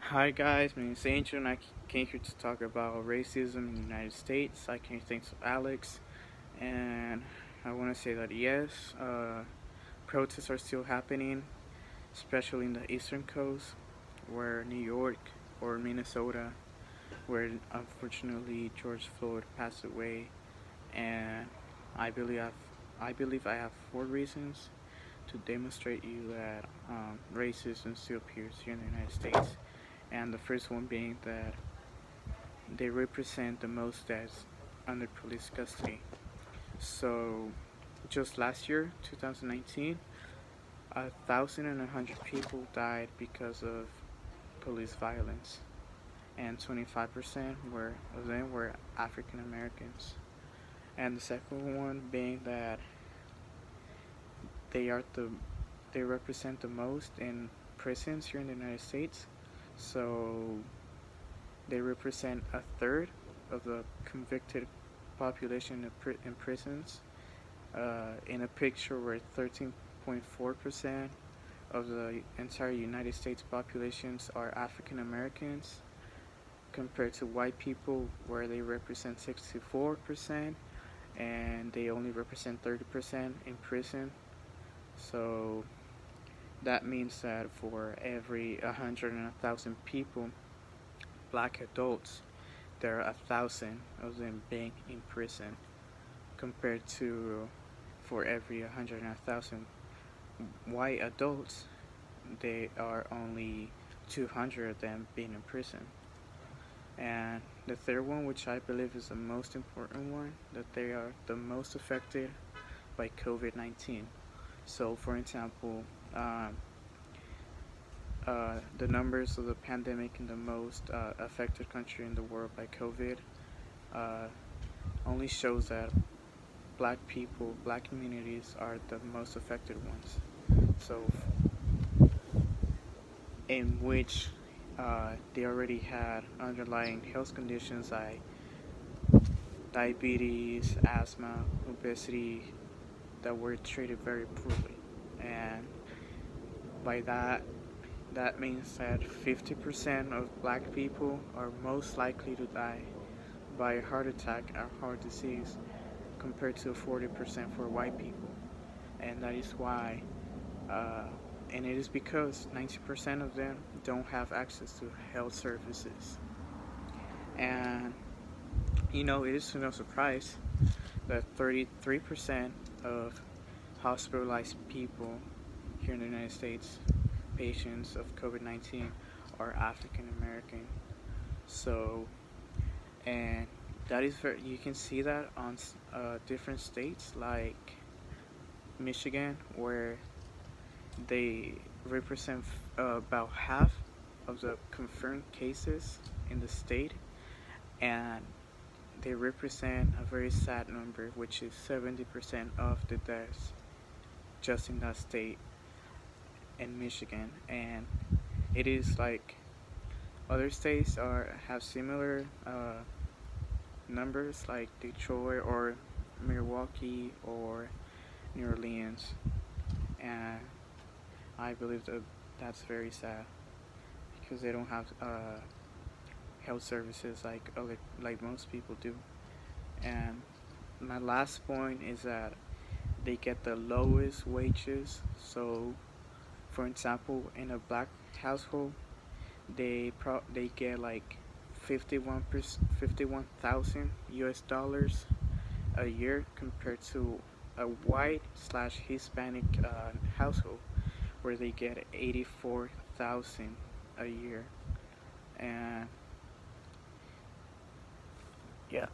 Hi guys, my name is Angel and I came here to talk about racism in the United States. I came thanks to Alex, and I want to say that yes, protests are still happening, especially in the eastern coast, where New York or Minnesota, where unfortunately George Floyd passed away, and I believe I have four reasons to demonstrate you that racism still appears here in the United States. And the first one being that they represent the most that's under police custody. So, just last year, 2019, 1,100 people died because of police violence, and 25% of them were African Americans. And the second one being that they are the they represent the most in prisons here in the United States. So they represent a third of the convicted population in prisons. In a picture where 13.4% of the entire United States populations are African Americans, compared to white people, where they represent 64% and they only represent 30% in prison. So that means that for every 100,000 people, black adults, there are 1,000 of them being in prison, compared to for every 100,000 white adults, they are only 200 of them being in prison. And the third one, which I believe is the most important one, that they are the most affected by COVID-19. So, for example, the numbers of the pandemic in the most affected country in the world by COVID uh, only shows that black people, black communities are the most affected ones. So, in which they already had underlying health conditions like diabetes, asthma, obesity that were treated very poorly. And by that means that 50% of black people are most likely to die by a heart attack or heart disease, compared to 40% for white people. And that is why, uh, and it is because 90% of them don't have access to health services. And it is no surprise that 33% of hospitalized people here in the United States, patients of COVID-19, are African American. So, and that is very, you can see that on different states like Michigan, where they represent about half of the confirmed cases in the state, and they represent a very sad number, which is 70% of the deaths just in that state in Michigan. And it is like other states have similar numbers, like Detroit or Milwaukee or New Orleans, and I believe that that's very sad because they don't have health services like most people do. And my last point is that they get the lowest wages. So, for example, in a black household, they get like 51,000 US dollars a year, compared to a white slash Hispanic household, where they get 84,000 a year. And yeah.